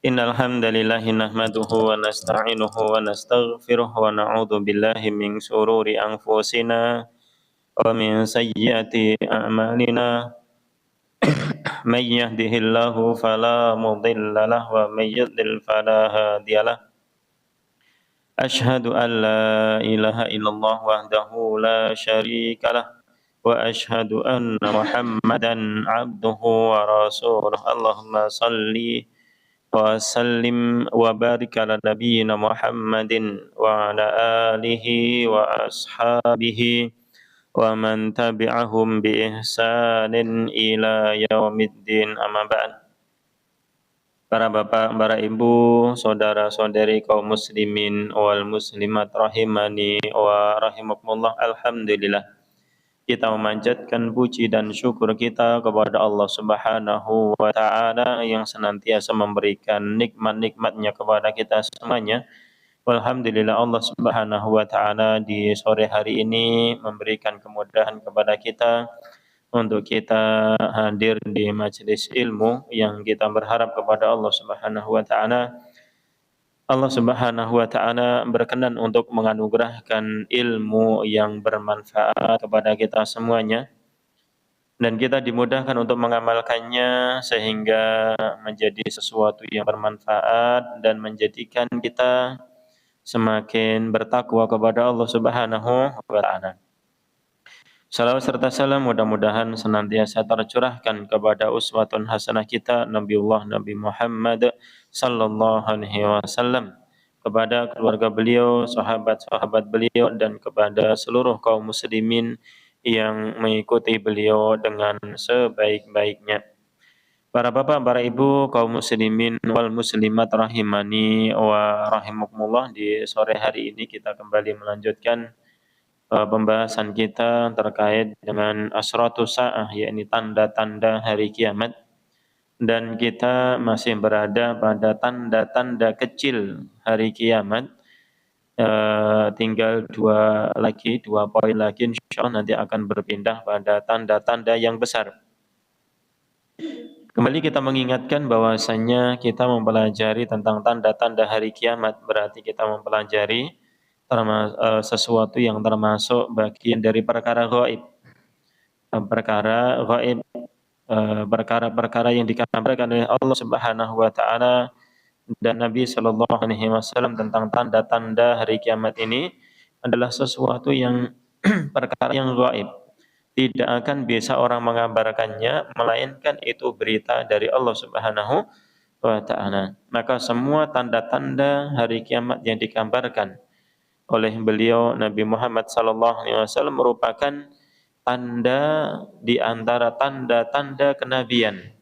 Innal hamdalillahi nahmaduhu wa nasta'inuhu wa nastaghfiruh wa na'udzu billahi min shururi anfusina wa min sayyiati a'malina. May yahdihillahu fala mudilla lahu wa may yudlil fala hadiyalah. Ashhadu an la ilaha illallah wahdahu la syarikalah wa ashhadu anna Muhammadan abduhu wa rasuluh. Allahumma salli wa sallim wa barik ala nabiyyina Muhammadin wa ala alihi wa ashabihi wa man tabi'ahum bi ihsanin ila yaumiddin, amma ba'd. Para bapak, para ibu, saudara-saudari kaum muslimin wal muslimat rahimani wa rahimakumullah. Alhamdulillah, kita memanjatkan puji dan syukur kita kepada Allah Subhanahu wa taala yang senantiasa memberikan nikmat-nikmatnya kepada kita semuanya. Alhamdulillah, Allah Subhanahu wa taala di sore hari ini memberikan kemudahan kepada kita untuk kita hadir di majelis ilmu yang kita berharap kepada Allah Subhanahu wa taala. Allah Subhanahu wa taala berkenan untuk menganugerahkan ilmu yang bermanfaat kepada kita semuanya, dan kita dimudahkan untuk mengamalkannya sehingga menjadi sesuatu yang bermanfaat dan menjadikan kita semakin bertakwa kepada Allah Subhanahu wa taala. Salawat serta salam mudah-mudahan senantiasa tercurahkan kepada uswatun hasanah kita Nabiullah Nabi Muhammad sallallahu alaihi wasallam, kepada keluarga beliau, sahabat-sahabat beliau, dan kepada seluruh kaum muslimin yang mengikuti beliau dengan sebaik-baiknya. Para bapak, para ibu, kaum muslimin wal muslimat rahimani wa rahimakumullah, di sore hari ini kita kembali melanjutkan pembahasan kita terkait dengan asratus sa'ah, yakni tanda-tanda hari kiamat, dan kita masih berada pada tanda-tanda kecil hari kiamat. Tinggal dua poin lagi, insyaallah nanti akan berpindah pada tanda-tanda yang besar. Kembali kita mengingatkan bahwasanya kita mempelajari tentang tanda-tanda hari kiamat berarti kita mempelajari sesuatu yang termasuk bagian dari perkara gaib. Perkara yang dikabarkan oleh Allah Subhanahu wa taala dan Nabi sallallahu alaihi wasallam tentang tanda-tanda hari kiamat ini adalah sesuatu yang perkara yang gaib. Tidak akan bisa orang mengabarkannya melainkan itu berita dari Allah Subhanahu wa taala. Maka semua tanda-tanda hari kiamat yang dikabarkan oleh beliau Nabi Muhammad sallallahu alaihi wasallam merupakan tanda di antara tanda-tanda kenabian.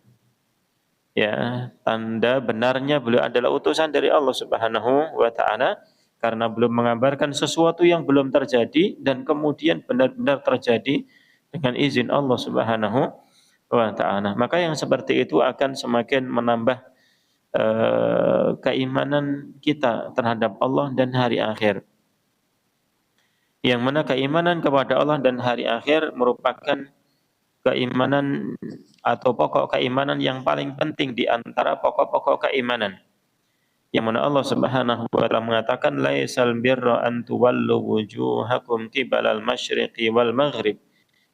Ya, tanda benarnya beliau adalah utusan dari Allah Subhanahu wa taala, karena belum mengabarkan sesuatu yang belum terjadi dan kemudian benar-benar terjadi dengan izin Allah Subhanahu wa taala. Maka yang seperti itu akan semakin menambah keimanan kita terhadap Allah dan hari akhir. Yang mana keimanan kepada Allah dan hari akhir merupakan keimanan atau pokok keimanan yang paling penting di antara pokok-pokok keimanan. Yang mana Allah Subhanahu wa taala mengatakan laisal birra an tuwallu wujuhakum qibalal masyriqi wal maghrib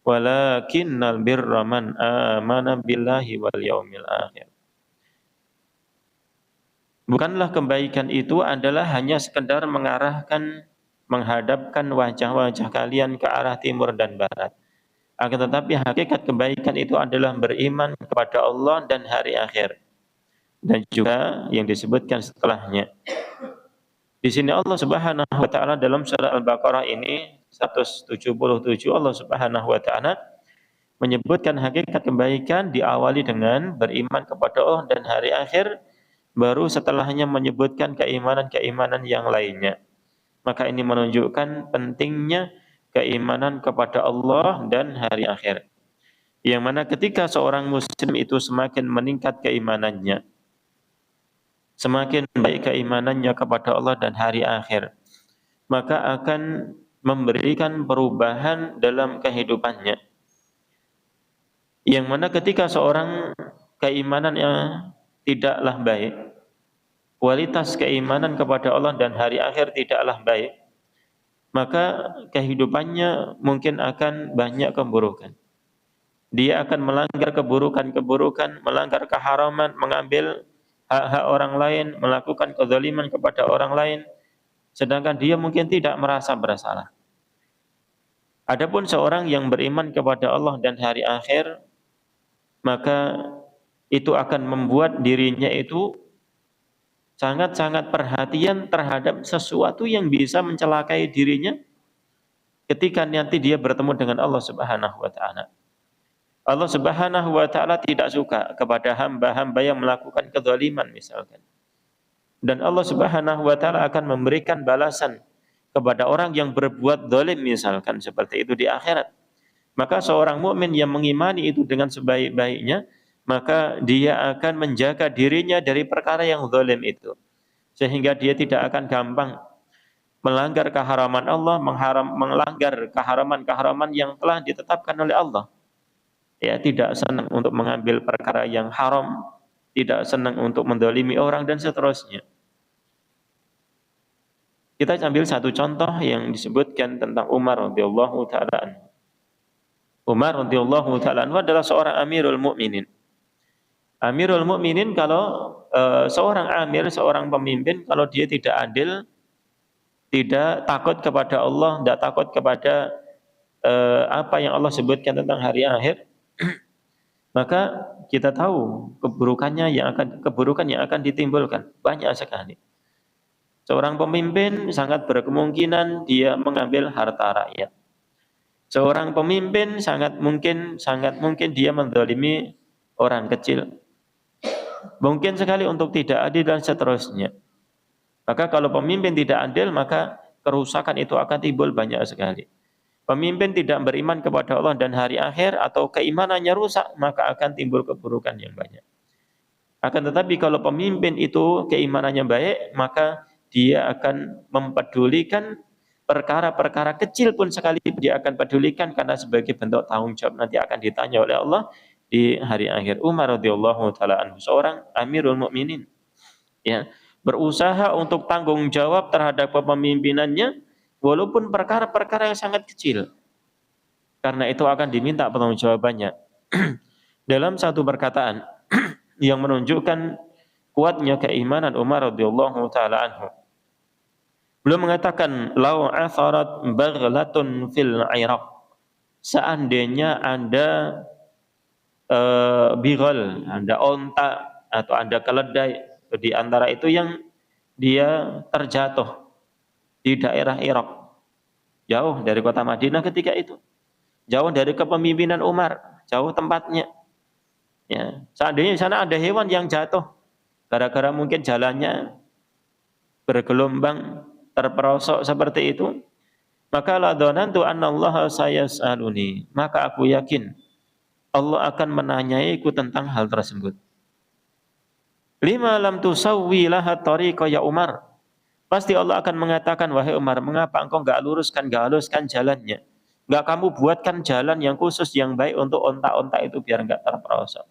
walakinnal birra man amana billahi wal yaumil akhir. Bukanlah kebaikan itu adalah hanya sekedar menghadapkan wajah-wajah kalian ke arah timur dan barat. Akan tetapi hakikat kebaikan itu adalah beriman kepada Allah dan hari akhir. Dan juga yang disebutkan setelahnya. Di sini Allah Subhanahu wa taala dalam surah Al-Baqarah ini 177, Allah Subhanahu wa taala menyebutkan hakikat kebaikan diawali dengan beriman kepada Allah dan hari akhir, baru setelahnya menyebutkan keimanan-keimanan yang lainnya. Maka ini menunjukkan pentingnya keimanan kepada Allah dan hari akhir. Yang mana ketika seorang muslim itu semakin meningkat keimanannya, semakin baik keimanannya kepada Allah dan hari akhir, maka akan memberikan perubahan dalam kehidupannya. Yang mana ketika seorang keimanannya tidaklah baik, kualitas keimanan kepada Allah dan hari akhir tidaklah baik, maka kehidupannya mungkin akan banyak keburukan. Dia akan melanggar keburukan-keburukan, melanggar keharaman, mengambil hak-hak orang lain, melakukan kezaliman kepada orang lain, sedangkan dia mungkin tidak merasa bersalah. Adapun seorang yang beriman kepada Allah dan hari akhir, maka itu akan membuat dirinya itu sangat-sangat perhatian terhadap sesuatu yang bisa mencelakai dirinya ketika nanti dia bertemu dengan Allah Subhanahu wa taala. Allah Subhanahu wa taala tidak suka kepada hamba-hamba yang melakukan kezaliman misalkan. Dan Allah Subhanahu wa taala akan memberikan balasan kepada orang yang berbuat zalim misalkan seperti itu di akhirat. Maka seorang mukmin yang mengimani itu dengan sebaik-baiknya, maka dia akan menjaga dirinya dari perkara yang zalim itu. Sehingga dia tidak akan gampang melanggar keharaman Allah, melanggar keharaman-keharaman yang telah ditetapkan oleh Allah. Ya, tidak senang untuk mengambil perkara yang haram, tidak senang untuk mendolimi orang dan seterusnya. Kita ambil satu contoh yang disebutkan tentang Umar radhiyallahu taala anhu. Umar radhiyallahu taala anhu adalah seorang Amirul Mukminin. Amirul Mukminin kalau seorang amir, seorang pemimpin kalau dia tidak adil, tidak takut kepada Allah, tidak takut kepada apa yang Allah sebutkan tentang hari akhir, maka kita tahu keburukan yang akan ditimbulkan banyak sekali. Seorang pemimpin sangat berkemungkinan dia mengambil harta rakyat. Seorang pemimpin sangat mungkin dia menzalimi orang kecil. Mungkin sekali untuk tidak adil dan seterusnya. Maka kalau pemimpin tidak adil, maka kerusakan itu akan timbul banyak sekali. Pemimpin tidak beriman kepada Allah dan hari akhir atau keimanannya rusak, maka akan timbul keburukan yang banyak. Akan tetapi kalau pemimpin itu keimanannya baik, maka dia akan mempedulikan perkara-perkara kecil pun sekali dia akan pedulikan karena sebagai bentuk tanggung jawab nanti akan ditanya oleh Allah di hari akhir. Umar radhiyallahu taala anhu seorang Amirul Mukminin, ya, berusaha untuk tanggung jawab terhadap kepemimpinannya walaupun perkara-perkara yang sangat kecil. Karena itu akan diminta pertanggungjawabannya. Dalam satu perkataan yang menunjukkan kuatnya keimanan Umar radhiyallahu taala anhu. Beliau mengatakan, "Lau atharat baghlatun fil Iraq." Seandainya ada bighal, ada onta atau ada keledai di antara itu yang dia terjatuh di daerah Irak, jauh dari kota Madinah ketika itu, jauh dari kepemimpinan Umar, jauh tempatnya. Ya, seandainya di sana ada hewan yang jatuh gara-gara mungkin jalannya bergelombang, terperosok seperti itu, maka la dhanantu annallaha sayas'aluni, maka aku yakin Allah akan menanyaiku tentang hal tersebut. Lima lam tusawwi laha tariqa ya Umar, pasti Allah akan mengatakan, wahai Umar, mengapa engkau enggak haluskan jalannya, enggak kamu buatkan jalan yang khusus yang baik untuk onta-onta itu biar enggak terperosok.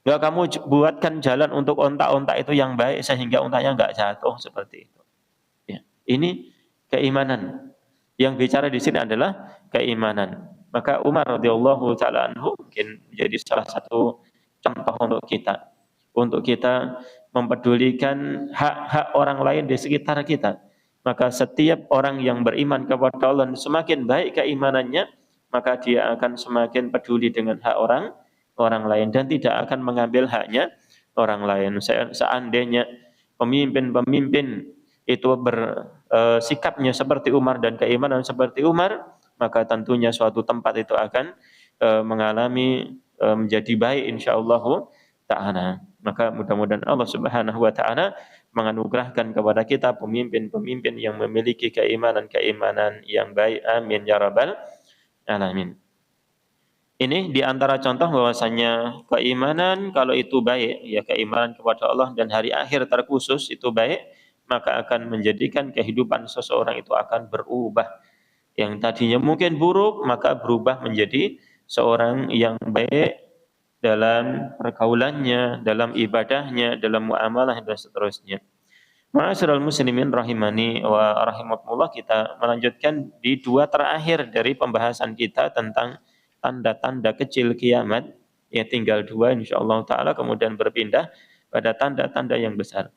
Enggak kamu buatkan jalan untuk onta-onta itu yang baik sehingga ontanya enggak jatuh seperti itu. Ya, ini keimanan. Yang bicara di sini adalah keimanan. Maka Umar radhiyallahu taala anhu mungkin menjadi salah satu contoh untuk kita mempedulikan hak-hak orang lain di sekitar kita. Maka setiap orang yang beriman kepada Allah semakin baik keimanannya, maka dia akan semakin peduli dengan hak orang lain dan tidak akan mengambil haknya orang lain. Seandainya pemimpin-pemimpin itu bersikapnya seperti Umar dan keimanan seperti Umar, maka tentunya suatu tempat itu akan mengalami menjadi baik insyaallah ta'ala. Maka mudah-mudahan Allah Subhanahu wa taala menganugerahkan kepada kita pemimpin-pemimpin yang memiliki keimanan yang baik. Amin ya rabbal alamin. Ini di antara contoh bahwasanya keimanan kalau itu baik, ya keimanan kepada Allah dan hari akhir terkhusus itu baik, maka akan menjadikan kehidupan seseorang itu akan berubah. Yang tadinya mungkin buruk, maka berubah menjadi seorang yang baik dalam pergaulannya, dalam ibadahnya, dalam muamalah dan seterusnya. Ma'asyiral muslimin rahimani wa rahimakumullah, kita melanjutkan di dua terakhir dari pembahasan kita tentang tanda-tanda kecil kiamat. Ya, tinggal dua insyaallah taala, kemudian berpindah pada tanda-tanda yang besar.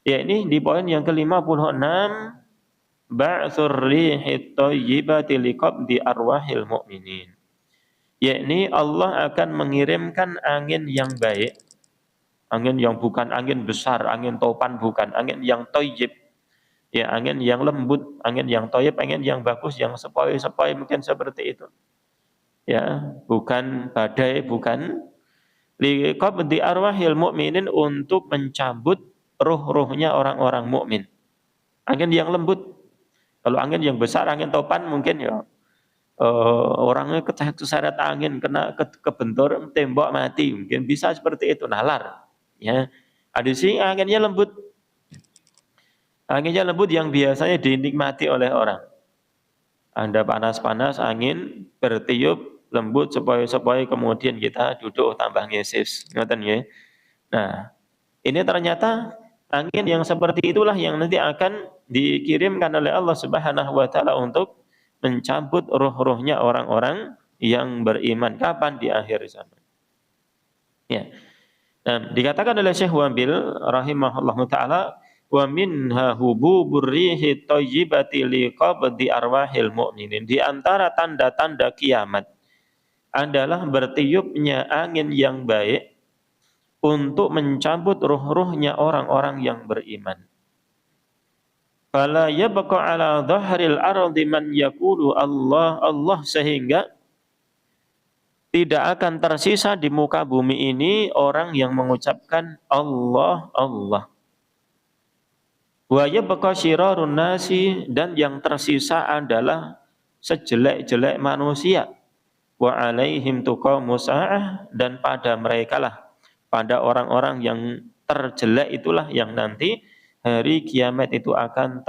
Ya, ini di poin yang ke-56, ba'tsur rihit thayyibati liqabdi arwahil mu'minin. Yakni Allah akan mengirimkan angin yang baik, angin yang bukan angin besar, angin topan bukan, angin yang thayyib, ya angin yang lembut, angin yang thayyib, angin yang bagus, yang sepoi-sepoi mungkin seperti itu. Ya, bukan badai, bukan. Liqabdi arwahil mu'minin, untuk mencabut ruh-ruhnya orang-orang mukmin. Angin yang lembut. Kalau angin yang besar, angin topan mungkin ya orangnya keseret angin, kena kebentur tembok mati, mungkin bisa seperti itu, nalar. Ya, ada sih anginnya lembut, yang biasanya dinikmati oleh orang. Anda panas-panas, angin bertiup lembut sepoi-sepoi, kemudian kita duduk tambah ngesis, ngoten ya. Nah, ini ternyata angin yang seperti itulah yang nanti akan dikirimkan oleh Allah Subhanahu wa taala untuk mencabut ruh-ruhnya orang-orang yang beriman. Kapan? Di akhir zaman. Ya. Nah, dikatakan oleh Syekh Wabil rahimahullahu taala, wa minha hububur rihi thayyibati liqabdi arwahil mu'minin. Di antara tanda-tanda kiamat adalah bertiupnya angin yang baik untuk mencabut ruh-ruhnya orang-orang yang beriman. Fala yabqa ala dhahril ardi man yaqulu Allah Allah, sehingga tidak akan tersisa di muka bumi ini orang yang mengucapkan Allah Allah. Wa yabqa syirarun nasi, dan yang tersisa adalah sejelek-jelek manusia. Wa alaihim tuqamu sa'ah, dan pada merekalah, pada orang-orang yang terjelek itulah yang nanti hari kiamat itu akan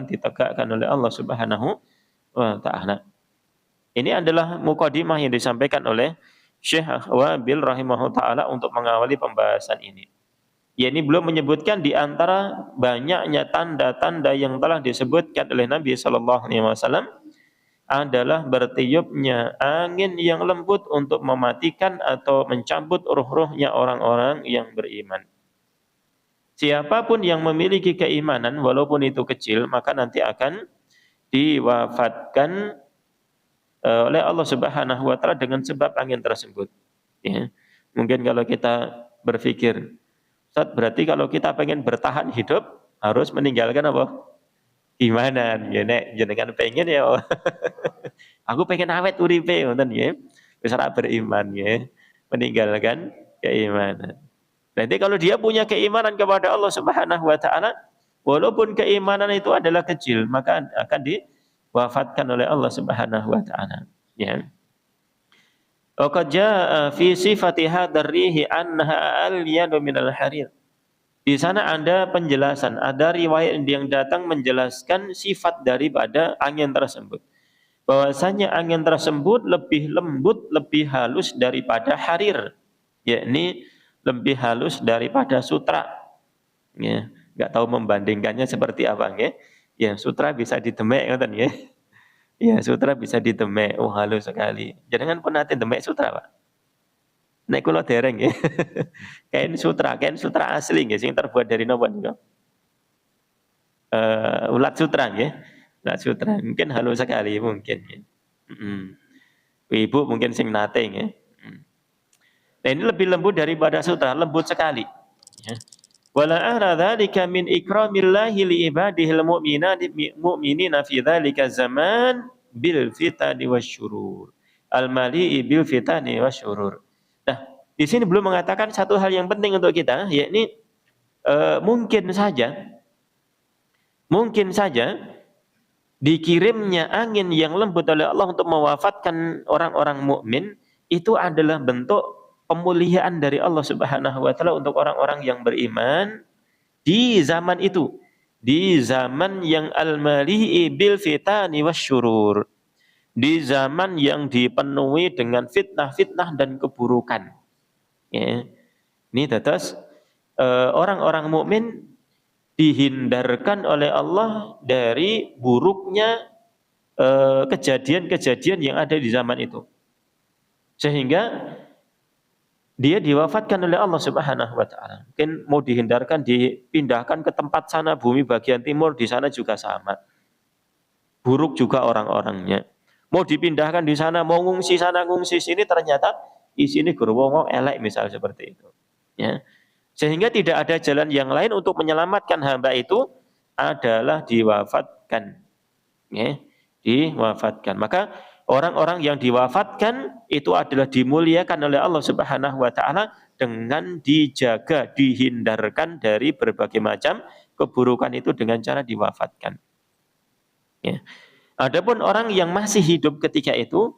ditegakkan oleh Allah Subhanahu wa taala. Ini adalah mukadimah yang disampaikan oleh Syekh Wabil rahimahullah taala untuk mengawali pembahasan ini. Ya, ini belum menyebutkan di antara banyaknya tanda-tanda yang telah disebutkan oleh Nabi sallallahu alaihi wasallam adalah bertiupnya angin yang lembut untuk mematikan atau mencabut ruh-ruhnya orang-orang yang beriman. Siapapun yang memiliki keimanan walaupun itu kecil, maka nanti akan diwafatkan oleh Allah Subhanahu wa taala dengan sebab angin tersebut. Ya. Mungkin kalau kita berpikir, Ustaz, berarti kalau kita pengen bertahan hidup harus meninggalkan apa? Imanan. Ya nek jenengan pengen ya. Aku pengen awet uripe ngoten ya. Wis ora beriman ya. Meninggalkan keimanan. Nanti kalau dia punya keimanan kepada Allah Subhanahu wa taala, walaupun keimanan itu adalah kecil, maka akan diwafatkan oleh Allah Subhanahu wa taala. Ya. Qad jaa fi sifati hadzal rihi annaha alyanu minal harir. Di sana ada penjelasan, ada riwayat yang datang menjelaskan sifat daripada angin tersebut. Bahwasanya angin tersebut lebih lembut, lebih halus daripada harir. Yakni lebih halus daripada sutra. Ya, enggak tahu membandingkannya seperti apa ya. Ya, sutra bisa didemek ngoten ya. Ya, sutra bisa didemek. Oh, halus sekali. Jangan pernah demek sutra, Pak. Nek kula dereng ya. kain sutra asli nggih sing terbuat dari napa niku? Ulat sutra nggih. Ulat sutra mungkin halus sekali mungkin ya. Ibu mungkin sing nate nggih. Nah, ini lebih lembut daripada sutra, lembut sekali. Ya. Wala ara dzalika min ikramillahi li ibadihil mu'minina fi dzalika zaman bil fitani wasyurur. Al-mali'i bil fitani wasyurur. Nah, di sini belum mengatakan satu hal yang penting untuk kita, yakni mungkin saja dikirimnya angin yang lembut oleh Allah untuk mewafatkan orang-orang mukmin itu adalah bentuk pemuliaan dari Allah Subhanahu wa taala untuk orang-orang yang beriman di zaman itu, di zaman yang al-mali'i bil fitani wasyurur, di zaman yang dipenuhi dengan fitnah-fitnah dan keburukan. Ya. Ini terus orang-orang mukmin dihindarkan oleh Allah dari buruknya kejadian-kejadian yang ada di zaman itu. Sehingga dia diwafatkan oleh Allah Subhanahu wa taala. Mungkin mau dihindarkan, dipindahkan ke tempat sana bumi bagian timur, di sana juga sama. Buruk juga orang-orangnya. Mau dipindahkan di sana, mau ngungsi sana, ngungsi sini, ternyata di sini gerwong elek misal seperti itu. Ya. Sehingga tidak ada jalan yang lain untuk menyelamatkan hamba itu adalah diwafatkan. Ya. Diwafatkan. Maka orang-orang yang diwafatkan itu adalah dimuliakan oleh Allah Subhanahu wa taala dengan dijaga, dihindarkan dari berbagai macam keburukan itu dengan cara diwafatkan. Ya. Adapun orang yang masih hidup ketika itu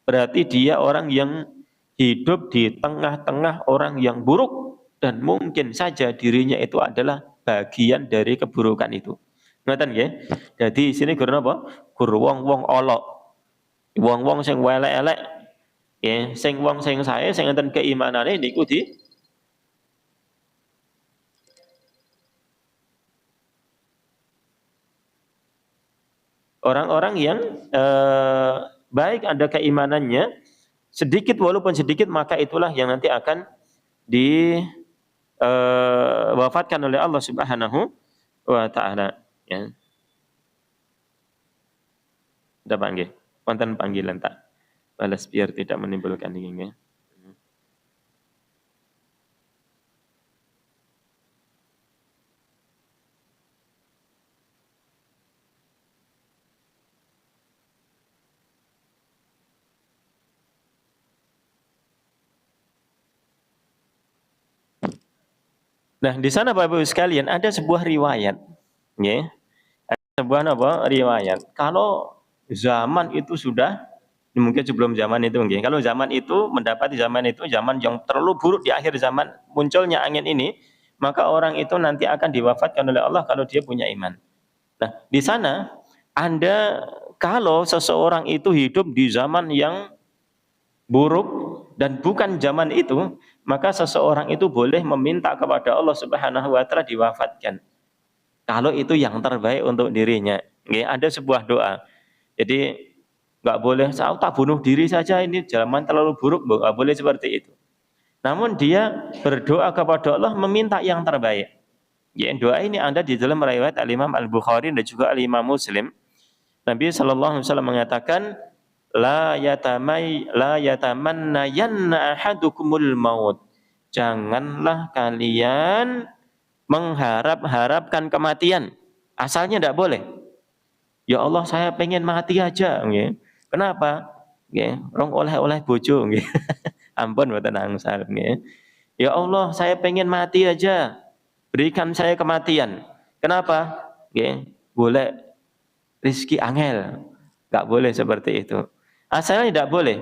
berarti dia orang yang hidup di tengah-tengah orang yang buruk dan mungkin saja dirinya itu adalah bagian dari keburukan itu. Ngoten nggih. Jadi sini guru napa? Guru wong-wong olok. Wong-wong sing elek-elek nggih, sing wong sing sae sing enten keimanane niku di orang-orang yang baik ada keimanannya sedikit walaupun sedikit maka itulah yang nanti akan wafatkan oleh Allah Subhanahu wa taala ya. Udah panggil. Wonten panggilan tak balas biar tidak menimbulkan ini. Nah, di sana Bapak Ibu sekalian ada sebuah riwayat, ya. Sebuah apa? Riwayat. Kalau zaman itu sudah mungkin sebelum zaman itu mungkin. Kalau zaman itu mendapati zaman itu zaman yang terlalu buruk di akhir zaman munculnya angin ini, maka orang itu nanti akan diwafatkan oleh Allah kalau dia punya iman. Nah, di sana Anda kalau seseorang itu hidup di zaman yang buruk dan bukan zaman itu, maka seseorang itu boleh meminta kepada Allah Subhanahu wa taala diwafatkan. Kalau itu yang terbaik untuk dirinya. Nggih, ada sebuah doa. Jadi nggak boleh saya tak bunuh diri saja, ini zaman terlalu buruk, nggak boleh seperti itu. Namun dia berdoa kepada Allah meminta yang terbaik. Ya, doa ini ada di dalam riwayat Al-Imam Al-Bukhari dan juga Al-Imam Muslim. Nabi sallallahu alaihi wasallam mengatakan la yatamanna yanna ahadukumul maut. Janganlah kalian mengharap-harapkan kematian. Asalnya tidak boleh. Ya Allah, saya pengen mati aja. Nggih. Kenapa? Nggih, rong oleh-oleh bojo. Nggih. Ampun mboten angsal. Nggih. Ya Allah, saya pengen mati aja. Berikan saya kematian. Kenapa? Nggih. Boleh rezeki angel. Enggak boleh seperti itu. Asalnya tidak boleh.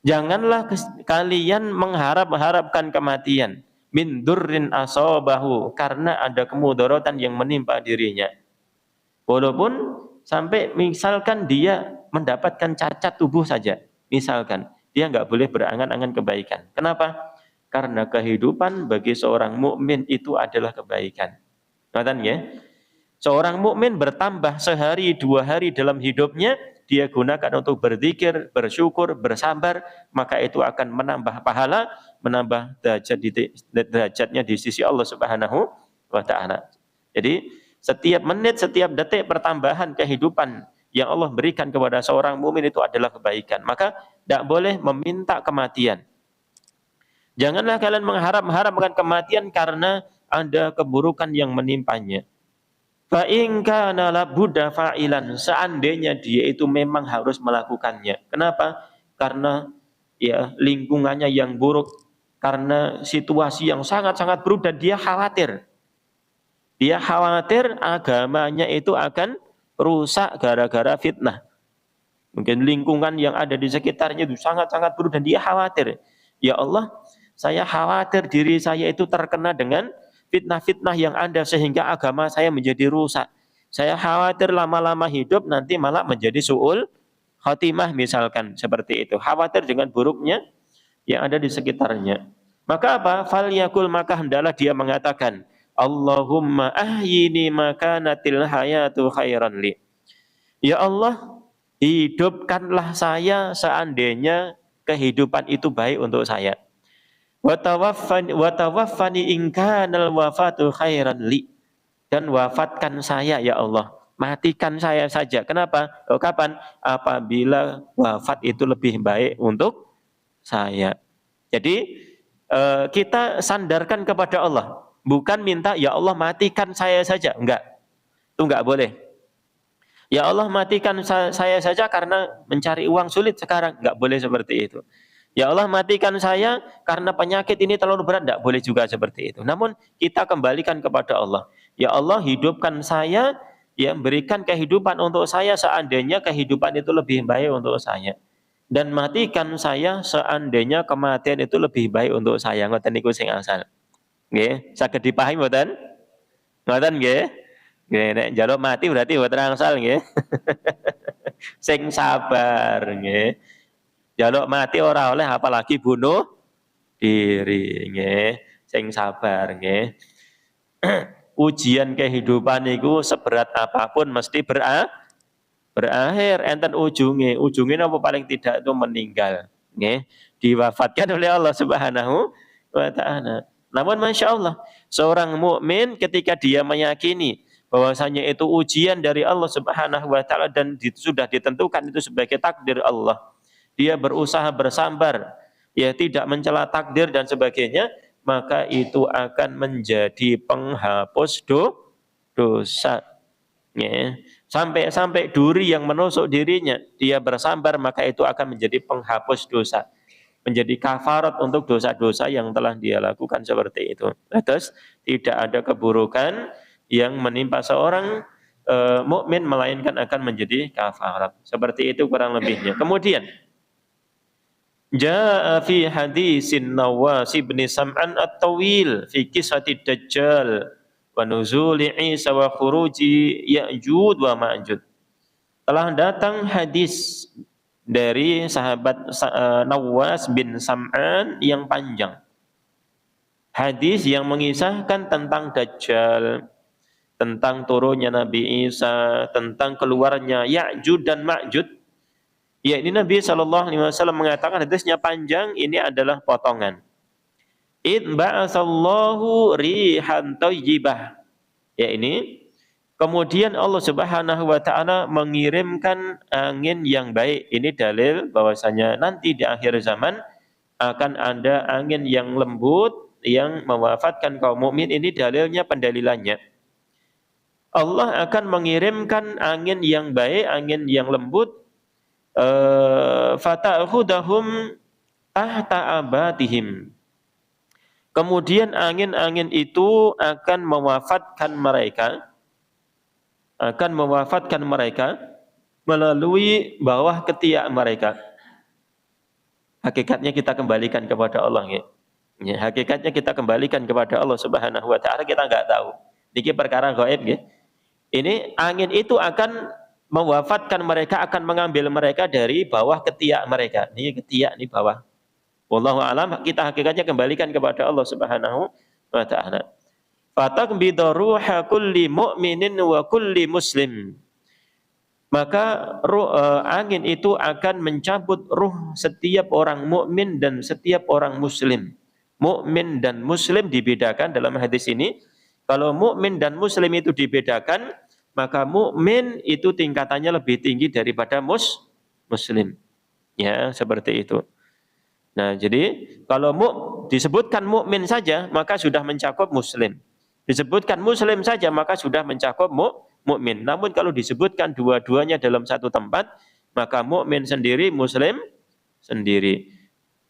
Janganlah kalian mengharap-harapkan kematian. Min durrin asabahu, karena ada kemudaratan yang menimpa dirinya. Walaupun sampai misalkan dia mendapatkan cacat tubuh saja, misalkan dia nggak boleh berangan-angan kebaikan. Kenapa? Karena kehidupan bagi seorang mukmin itu adalah kebaikan. Ngerti ya? Seorang mukmin bertambah sehari 2 hari dalam hidupnya, dia gunakan untuk berzikir, bersyukur, bersabar, maka itu akan menambah pahala, menambah derajatnya di sisi Allah Subhanahu wa taala. Jadi setiap menit, setiap detik pertambahan kehidupan yang Allah berikan kepada seorang mukmin itu adalah kebaikan. Maka tidak boleh meminta kematian. Janganlah kalian mengharapkan kematian karena ada keburukan yang menimpanya. Fa in kana la budda fa'ilan, seandainya dia itu memang harus melakukannya. Kenapa? Karena ya lingkungannya yang buruk, karena situasi yang sangat-sangat buruk dan dia khawatir. Dia khawatir agamanya itu akan rusak gara-gara fitnah. Mungkin lingkungan yang ada di sekitarnya itu sangat-sangat buruk dan dia khawatir. Ya Allah, saya khawatir diri saya itu terkena dengan fitnah-fitnah yang ada sehingga agama saya menjadi rusak. Saya khawatir lama-lama hidup nanti malah menjadi su'ul khotimah misalkan seperti itu. Khawatir dengan buruknya yang ada di sekitarnya. Maka apa? Falyakul, maka hendaklah dia mengatakan, Allahumma ahyini makanatil hayatu khairan li. Ya Allah, hidupkanlah saya seandainya kehidupan itu baik untuk saya. Wa tawaffani in kanal wafatu khairan li. Dan wafatkan saya ya Allah. Matikan saya saja. Kenapa? Oh, kapan? Apabila wafat itu lebih baik untuk saya. Jadi kita sandarkan kepada Allah. Bukan minta ya Allah matikan saya saja. Enggak. Itu enggak boleh. Ya Allah matikan saya saja karena mencari uang sulit sekarang. Enggak boleh seperti itu. Ya Allah matikan saya karena penyakit ini terlalu berat. Enggak boleh juga seperti itu. Namun kita kembalikan kepada Allah. Ya Allah hidupkan saya, ya berikan kehidupan untuk saya seandainya kehidupan itu lebih baik untuk saya. Dan matikan saya seandainya kematian itu lebih baik untuk saya. Ngoten niku sing asal. Nggih, saged dipahami mboten? Ngoten nggih? Nggih, nek njaluk mati berarti mboten angsal nggih. Sing sabar nggih. Njaluk mati ora oleh apalagi bunuh diri nggih. Sing sabar nggih. Ujian kehidupan itu seberat apapun mesti berakhir, enten ujungnya apa paling tidak itu meninggal, nggih, diwafatkan oleh Allah Subhanahu wa taala. Namun masya Allah, seorang mukmin ketika dia meyakini bahwasanya itu ujian dari Allah Subhanahu wa taala dan sudah ditentukan itu sebagai takdir Allah, dia berusaha bersabar, ya tidak mencela takdir dan sebagainya, maka itu akan menjadi penghapus dosa. Ya. Sampai duri yang menusuk dirinya, dia bersabar, maka itu akan menjadi penghapus dosa, menjadi kafarat untuk dosa-dosa yang telah dia lakukan seperti itu. Terus tidak ada keburukan yang menimpa seorang mukmin melainkan akan menjadi kafarat. Seperti itu kurang lebihnya. Kemudian Ja'a fi hadisin Nawas bin Sam'an at-Tawil fi kisati Dajjal wa nuzuli Isa wa khuruji Ya'jud wa Ma'jud. Telah datang hadis dari sahabat Nawas bin Sam'an yang panjang. Hadis yang mengisahkan tentang Dajjal, tentang turunnya Nabi Isa, tentang keluarnya Ya'jud dan Ma'jud. Ya, ini Nabi SAW mengatakan, hadisnya panjang, ini adalah potongan. Id ba'asallahu rihan thayyibah. Ya, ini kemudian Allah Subhanahu wa taala mengirimkan angin yang baik. Ini dalil bahwasanya nanti di akhir zaman akan ada angin yang lembut yang mewafatkan kaum mukmin. Ini dalilnya, pendalilannya. Allah akan mengirimkan angin yang baik, angin yang lembut, fata'khudahum tahta abatihim. Kemudian angin-angin itu akan mewafatkan mereka melalui bawah ketiak mereka. Hakikatnya kita kembalikan kepada Allah ya. Hakikatnya kita kembalikan kepada Allah Subhanahu wa taala, kita enggak tahu. Niki perkara gaib nggih. Ini angin itu akan mewafatkan mereka, akan mengambil mereka dari bawah ketiak mereka. Ini ketiak, ini bawah. Wallahu a'lam, kita hakikatnya kembalikan kepada Allah Subhanahu wa taala. Fatakbidu ruha kulli mu'minin wa kulli muslim. Maka angin itu akan mencabut ruh setiap orang mukmin dan setiap orang muslim. Mukmin dan muslim dibedakan dalam hadis ini. Kalau mukmin dan muslim itu dibedakan, maka mukmin itu tingkatannya lebih tinggi daripada muslim. Ya, seperti itu. Nah, jadi kalau disebutkan mukmin saja maka sudah mencakup muslim. Disebutkan muslim saja maka sudah mencakup mukmin. Namun kalau disebutkan dua-duanya dalam satu tempat, maka mukmin sendiri, muslim sendiri.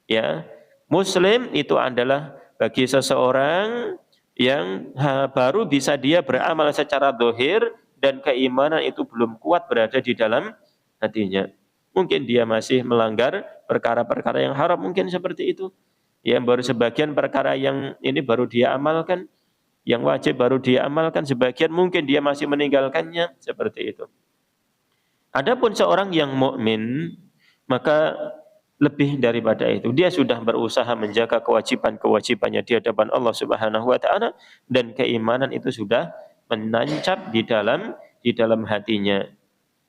Ya. Muslim itu adalah bagi seseorang yang baru bisa dia beramal secara zahir dan keimanan itu belum kuat berada di dalam hatinya. Mungkin dia masih melanggar perkara-perkara yang haram, mungkin seperti itu. Ya, baru sebagian perkara yang ini baru dia amalkan, yang wajib baru dia amalkan, sebagian mungkin dia masih meninggalkannya, seperti itu. Adapun seorang yang mukmin, maka lebih daripada itu. Dia sudah berusaha menjaga kewajiban-kewajibannya di hadapan Allah Subhanahu wa taala dan keimanan itu sudah menancap di dalam hatinya.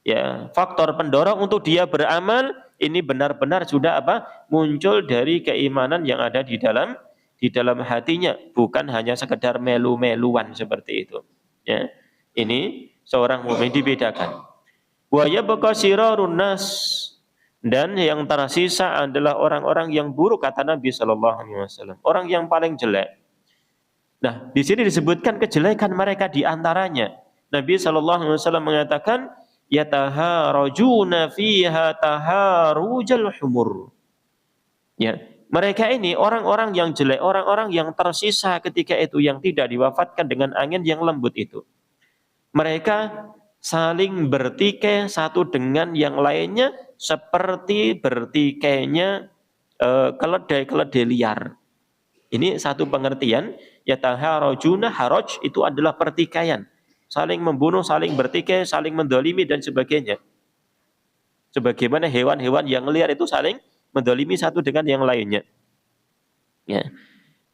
Ya, faktor pendorong untuk dia beramal ini benar-benar sudah muncul dari keimanan yang ada di dalam hatinya, bukan hanya sekedar melu-meluan seperti itu. Ya. Ini seorang mukmin dibedakan. Wa yabqa sirarun nas, dan yang tersisa adalah orang-orang yang buruk, kata Nabi Shallallahu Alaihi Wasallam, orang yang paling jelek. Nah, di sini disebutkan kejelekan mereka di antaranya. Nabi Shallallahu Alaihi Wasallam mengatakan, yataharajuna fiha taharujal humur. Ya, mereka ini orang-orang yang jelek, orang-orang yang tersisa ketika itu, yang tidak diwafatkan dengan angin yang lembut itu. Mereka saling bertikai satu dengan yang lainnya seperti bertikainya keledai liar. Ini satu pengertian. Yataharajuna, haraj itu adalah pertikaian, saling membunuh, saling bertikai, saling mendolimi dan sebagainya. Sebagaimana hewan-hewan yang liar itu saling mendolimi satu dengan yang lainnya. Ya.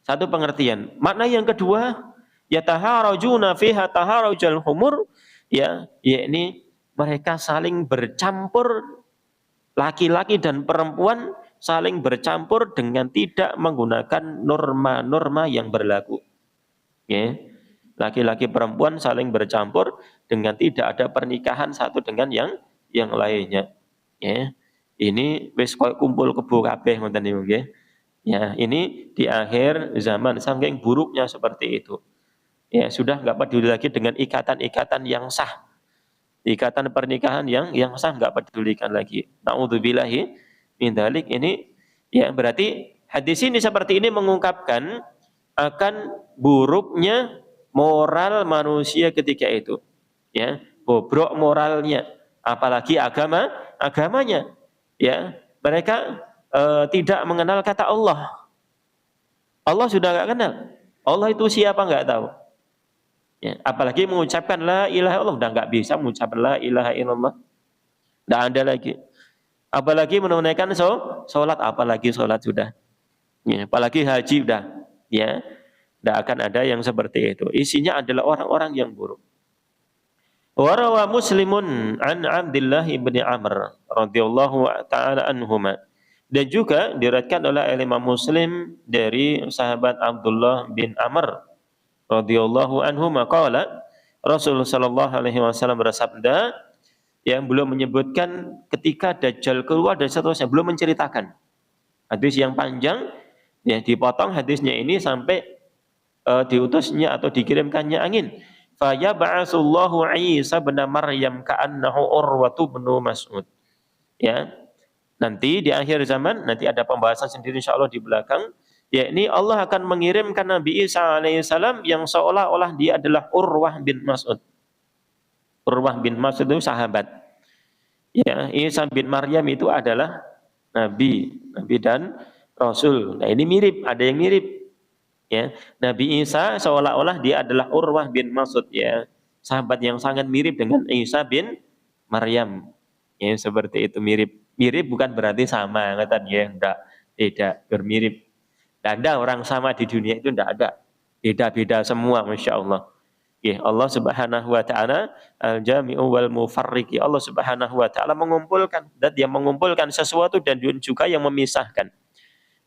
Satu pengertian. Makna yang kedua, yataharajuna fiha taharujal humur, ya, yakni mereka saling bercampur, laki-laki dan perempuan saling bercampur dengan tidak menggunakan norma-norma yang berlaku. Ya. Laki-laki perempuan saling bercampur dengan tidak ada pernikahan satu dengan yang lainnya. Ya. Ini wis koyo kumpul kebo kabeh ngoten niku nggih. Ya, ini di akhir zaman saking buruknya seperti itu. Ya, sudah nggak peduli lagi dengan ikatan-ikatan yang sah. Ikatan pernikahan yang sah nggak pedulikan lagi. Nauzubillahi min dzalik. Ini ya berarti hadis ini seperti ini mengungkapkan akan buruknya moral manusia ketika itu. Ya, bobrok moralnya, apalagi agamanya. Ya, mereka tidak mengenal kata Allah. Allah sudah nggak kenal. Allah itu siapa nggak tahu. Ya, apalagi mengucapkan la ilaha illallah, udah nggak bisa mengucapkan la ilaha illallah. Nggak ada lagi. Apalagi menunaikan sholat, apalagi sholat sudah. Ya, apalagi haji udah. Ya, nggak akan ada yang seperti itu. Isinya adalah orang-orang yang buruk. Warawa Muslimun an Abdullah ibn Amr radhiyallahu taala anhuma. Dan juga diriwayatkan oleh Imam Muslim dari sahabat Abdullah bin Amr radhiyallahu anhu maqala, Rasulullah sallallahu alaihi wasallam bersabda, yang belum menyebutkan ketika Dajjal keluar dan seterusnya, belum menceritakan. Hadis yang panjang, ya dipotong hadisnya ini sampai diutusnya atau dikirimkannya angin. Fa yab'atsullahu Isa bin Maryam ka'annahu Urwatu bin Mas'ud. Ya. Nanti di akhir zaman, nanti ada pembahasan sendiri insyaallah di belakang, yakni Allah akan mengirimkan Nabi Isa alaihissalam yang seolah-olah dia adalah Urwah bin Mas'ud. Urwah bin Mas'ud itu sahabat. Ya, Isa bin Maryam itu adalah nabi dan rasul. Nah, ini mirip, ada yang mirip. Ya, Nabi Isa seolah-olah dia adalah Urwah bin Mas'ud, ya, sahabat yang sangat mirip dengan Isa bin Maryam. Ya, seperti itu, mirip. Mirip bukan berarti sama, kata ya, enggak, tidak, bermirip. Tidak ada orang sama di dunia itu, tidak ada. Beda-beda semua, Masya Allah. Ya, Allah Subhanahu wa taala al-jami'u wal mufarriqi. Allah Subhanahu wa taala mengumpulkan, dan dia mengumpulkan sesuatu dan juga yang memisahkan.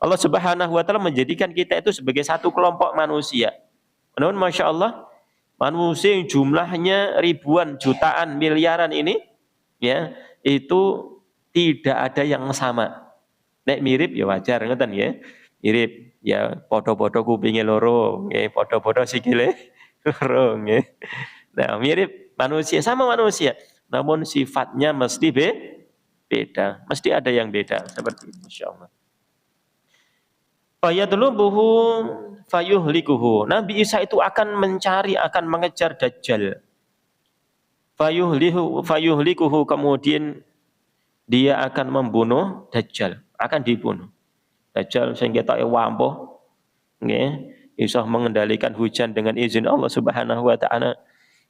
Allah Subhanahu wa taala menjadikan kita itu sebagai satu kelompok manusia. Namun Masya Allah, manusia yang jumlahnya ribuan, jutaan, miliaran ini, ya, itu tidak ada yang sama. Nek mirip ya wajar, ngoten ya. Mirip ya, podo-podo kupinge loro, nggih, podo-podo sikile loro, nggih. Nah, mirip manusia, sama manusia, namun sifatnya mesti beda. Mesti ada yang beda seperti itu, insyaallah. Fayadlubuhu fayuhlikuhu. Nabi Isa itu akan mencari, akan mengejar Dajjal. Fayuhlikuhu, kemudian dia akan membunuh Dajjal, akan dibunuh. Dajjal sing ketoke wampuh, nggih, iso mengendalikan hujan dengan izin Allah Subhanahu wa taala.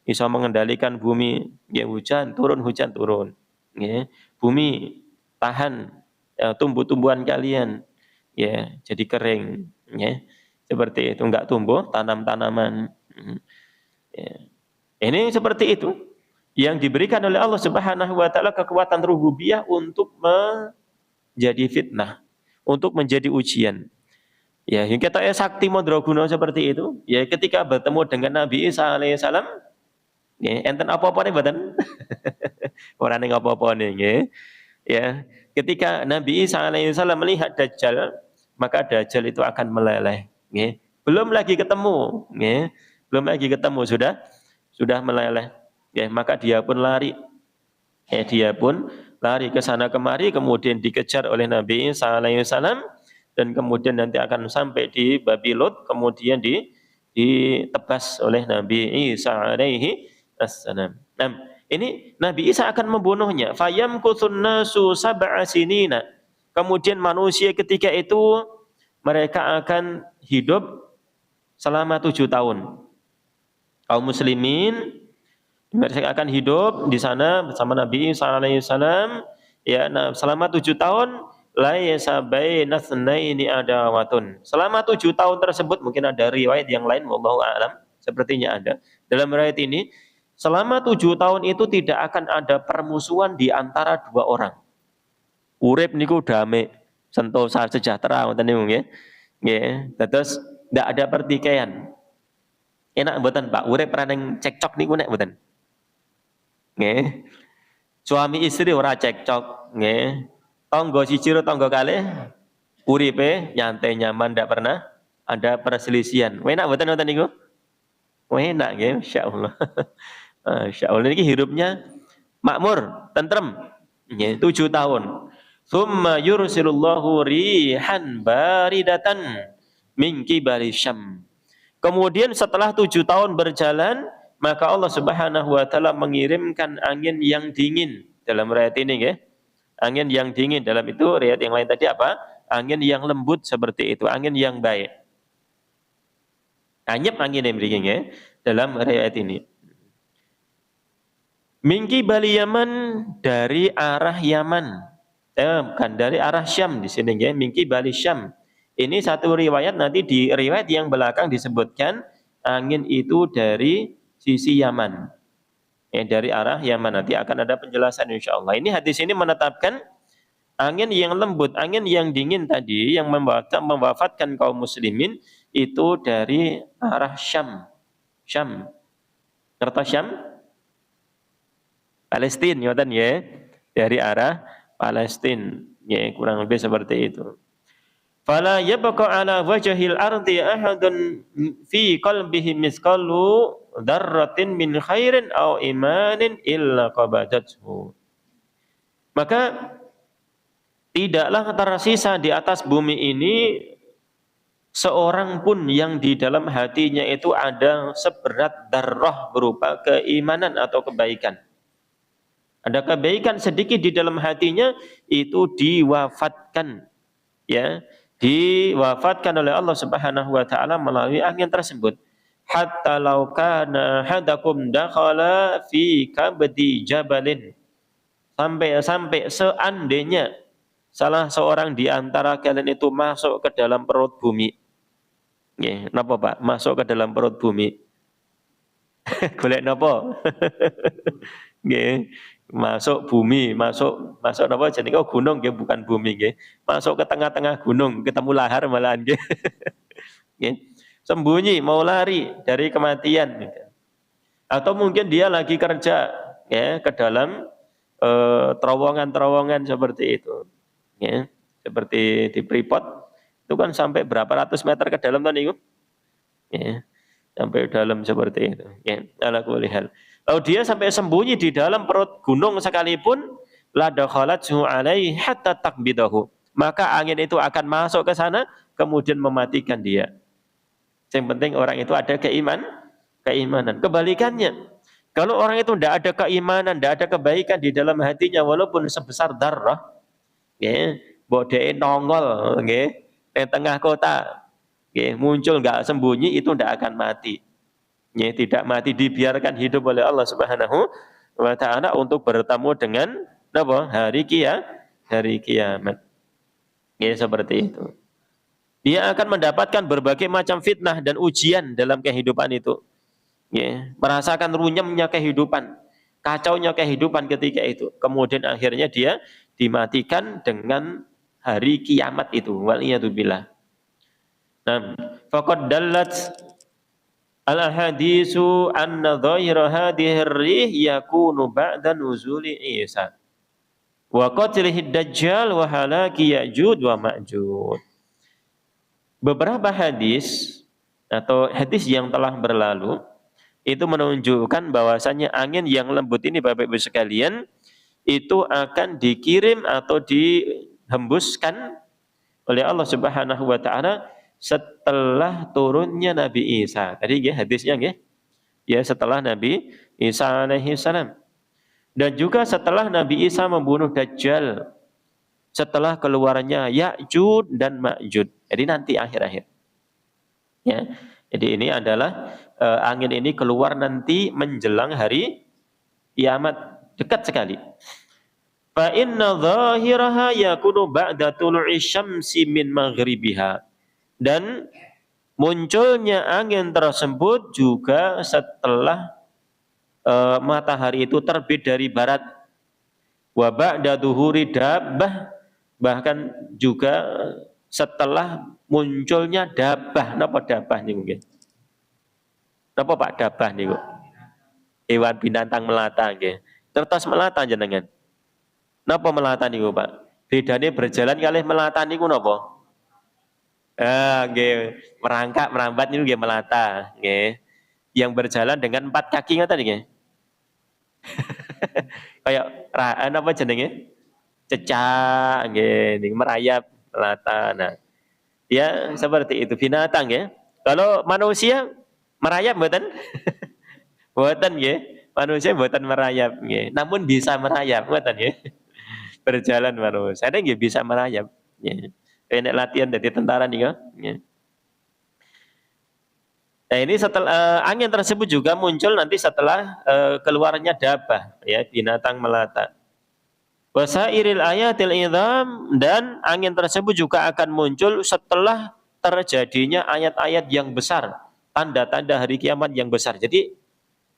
Iso mengendalikan bumi, nggih, hujan turun, nggih. Bumi tahan tumbuh-tumbuhan kalian ya jadi kering ya. Seperti itu, enggak tumbuh tanam-tanaman. Ya. Ini seperti itu yang diberikan oleh Allah Subhanahu wa taala kekuatan rububiyah untuk menjadi fitnah, untuk menjadi ujian. Ya, yang kita sakti madraguna seperti itu, ya ketika bertemu dengan Nabi Isa alaihissalam, ya enten apa-apa nih mboten? Ora ning apa-apa nih nggih. Ya, ketika Nabi Isa alaihissalam melihat Dajjal, maka Dajjal itu akan meleleh, nggih. Belum lagi ketemu, nggih. Belum lagi ketemu sudah meleleh. Ya, maka dia pun lari. Ya, dia pun lari ke sana kemari kemudian dikejar oleh Nabi Isa alaihissalam dan kemudian nanti akan sampai di Babi Lut kemudian ditebas oleh Nabi Isa alaihi assalam. Nah, ini Nabi Isa akan membunuhnya. Fayamkuthun nasu sab'a sinina. Kemudian manusia ketika itu mereka akan hidup selama 7 tahun. Kaum muslimin mereka akan hidup di sana bersama Nabi Isa alaihissalam ya selama 7 tahun laisa baina tsnaini adawatun. Selama 7 tahun tersebut mungkin ada riwayat yang lain wallahu a'lam sepertinya ada. Dalam riwayat ini selama 7 tahun itu tidak akan ada permusuhan di antara dua orang. Urip niku damai, sentosa sejahtera ngoten niku nggih. Nggih, terus ndak ada pertikaian. Enak mboten Pak, urip raneng cekcok niku nek mboten. Nggih. Suami istri ora cekcok, nggih. Tangga siji karo tangga kalih uripe nyantai nyaman ndak pernah ada perselisihan. Enak mboten ngoten niku? Enak nggih, masyaallah. Masyaallah niki hidupnya makmur, tentrem. Nggih, 7 tahun. Tsumma yursilullahu rihan baridatan min qibali Syam. Kemudian setelah 7 tahun berjalan, maka Allah Subhanahu wa taala mengirimkan angin yang dingin. Dalam riwayat ini nggih. Angin yang dingin, dalam itu riwayat yang lain tadi apa? Angin yang lembut seperti itu, angin yang baik. Anyep angin yang mriki nggih dalam riwayat ini. Mingki Bali Yaman, dari arah Yaman. Bukan dari arah Syam di sini nggih, Mingki Bali Syam. Ini satu riwayat, nanti di riwayat yang belakang disebutkan angin itu dari sisi Yaman. Dari arah Yaman, nanti akan ada penjelasan insyaallah. Ini hadis ini menetapkan angin yang lembut, angin yang dingin tadi yang mewafatkan kaum muslimin itu dari arah Syam. Syam. Ngertos Syam? Palestina, ngoten ya. Dari arah Palestina. Ya, kurang lebih seperti itu. Fala yabqa ala wajhil ardi ahadun fi qalbihi misqalu dzarratin min khairin aw imanin illa qabadathu. Maka tidaklah tersisa di atas bumi ini seorang pun yang di dalam hatinya itu ada seberat darrah berupa keimanan atau kebaikan. Ada kebaikan sedikit di dalam hatinya, itu diwafatkan, ya, diwafatkan oleh Allah Subhanahu wa taala melalui angin tersebut. Hatta law kana hadakum dakhala fi kabdi jabalin. Sampai seandainya salah seorang di antara kalian itu masuk ke dalam perut bumi. Nggih, napa Pak? Masuk ke dalam perut bumi. Golek napa? Nggih. Masuk bumi, masuk napa jenenge gunung nggih, bukan bumi nggih. Masuk ke tengah-tengah gunung, ketemu lahar malahan nggih. Nggih. Sembunyi mau lari dari kematian gitu. Atau mungkin dia lagi kerja ya ke dalam terowongan-terowongan seperti itu. Ya, seperti di Freeport itu kan sampai berapa ratus meter ke dalam kan itu. Ya, sampai dalam seperti itu. Ya, ala kulli hal. Kalau dia sampai sembunyi di dalam perut gunung sekalipun, la dakhalathu alaihi hatta takbidahu. Maka angin itu akan masuk ke sana, kemudian mematikan dia. Yang penting orang itu ada keimanan. Kebalikannya, kalau orang itu tidak ada keimanan, tidak ada kebaikan di dalam hatinya, walaupun sebesar darah, ya, bodhe nongol, ya, di tengah kota, ya, muncul nggak sembunyi, itu tidak akan mati. Ya, tidak mati, dibiarkan hidup oleh Allah Subhanahu wa taala untuk bertemu dengan apa? Hari kiamat. Ya, seperti itu. Dia akan mendapatkan berbagai macam fitnah dan ujian dalam kehidupan itu. Ya, merasakan runyemnya kehidupan, kacaunya kehidupan ketika itu. Kemudian akhirnya dia dimatikan dengan hari kiamat itu. Waliyadzubillah. Nah, faqad dallat al-hadisu anna dhahira hadhihi ar-rih yakunu ba'da nuzuli Isa wa qatlih dajjal wa halaki Ya'jud wa Ma'jud. Beberapa hadis atau hadis yang telah berlalu itu menunjukkan bahwasanya angin yang lembut ini Bapak Ibu sekalian itu akan dikirim atau dihembuskan oleh Allah Subhanahu wa taala setelah turunnya Nabi Isa. Tadi ya hadisnya ya. Ya setelah Nabi Isa alaihi salam. Dan juga setelah Nabi Isa membunuh Dajjal. Setelah keluarnya Ya'jud dan Ma'jud. Jadi nanti akhir-akhir. Ya. Jadi ini adalah angin ini keluar nanti menjelang hari kiamat, dekat sekali. Fa inna dhahiraha yakunu ba'da tulu'i syamsi min maghribiha. Dan munculnya angin tersebut juga setelah matahari itu terbit dari barat. Wa ba'da dhuhuri dabbah, bahkan juga setelah munculnya dabah. Napa dabah niku nggih? Napa Pak dabah niku? Hewan binatang melata nggih. Tertos melata jenengan. Napa melata niku, Pak? Bedane berjalan kalih melata niku napa? Nggih, merangkak merambat niku nggih melata, nggih. Yang berjalan dengan 4 kaki ngoten nggih. Kayak apa jenenge? Cecak nggih, niku merayap melata. Nah, ya seperti itu binatang ya. Kalau manusia merayap mboten? Mboten nggih. Manusia mboten merayap nggih. Namun bisa merayap mboten nggih. Berjalan manusia. Ada nggih bisa merayap nggih. Nek latihan dadi tentara nika nggih. Nah ini setelah angin tersebut juga muncul nanti setelah keluarnya dabah ya binatang melata. Wasairil ayatil idham, dan angin tersebut juga akan muncul setelah terjadinya ayat-ayat yang besar, tanda-tanda hari kiamat yang besar. Jadi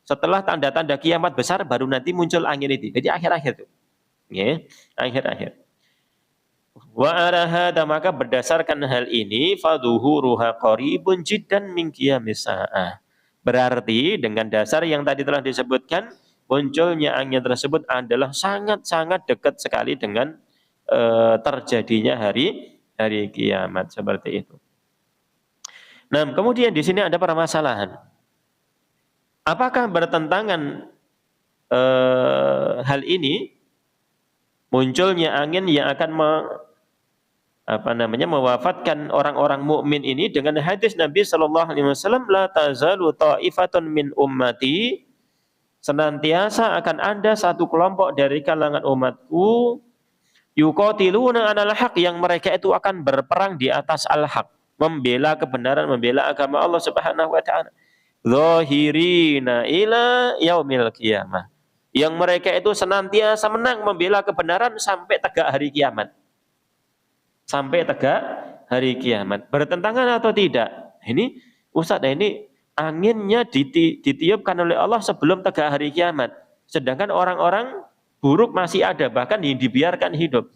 setelah tanda-tanda kiamat besar baru nanti muncul angin itu. Jadi akhir-akhir itu. Ya, akhir-akhir. Wa arahada, maka berdasarkan hal ini fadhuhuruha qaribun jiddan min qiyamis saah. Berarti dengan dasar yang tadi telah disebutkan, munculnya angin tersebut adalah sangat-sangat dekat sekali dengan terjadinya hari kiamat seperti itu. Nah, kemudian di sini ada permasalahan. Apakah bertentangan hal ini, munculnya angin yang akan mewafatkan orang-orang mukmin ini dengan hadis Nabi Shallallahu Alaihi Wasallam, la tazalu ta'ifatun min ummati, senantiasa akan ada satu kelompok dari kalangan umatku, yuqatiluna alal haq, yang mereka itu akan berperang di atas al-haq, membela kebenaran, membela agama Allah Subhanahu wa taala, zahirina ila yaumil qiyamah, yang mereka itu senantiasa menang membela kebenaran sampai tegak hari kiamat. Sampai tegak hari kiamat. Bertentangan atau tidak? Ini Ustaz, ini anginnya ditiupkan oleh Allah sebelum tegak hari kiamat. Sedangkan orang-orang buruk masih ada, bahkan dibiarkan hidup.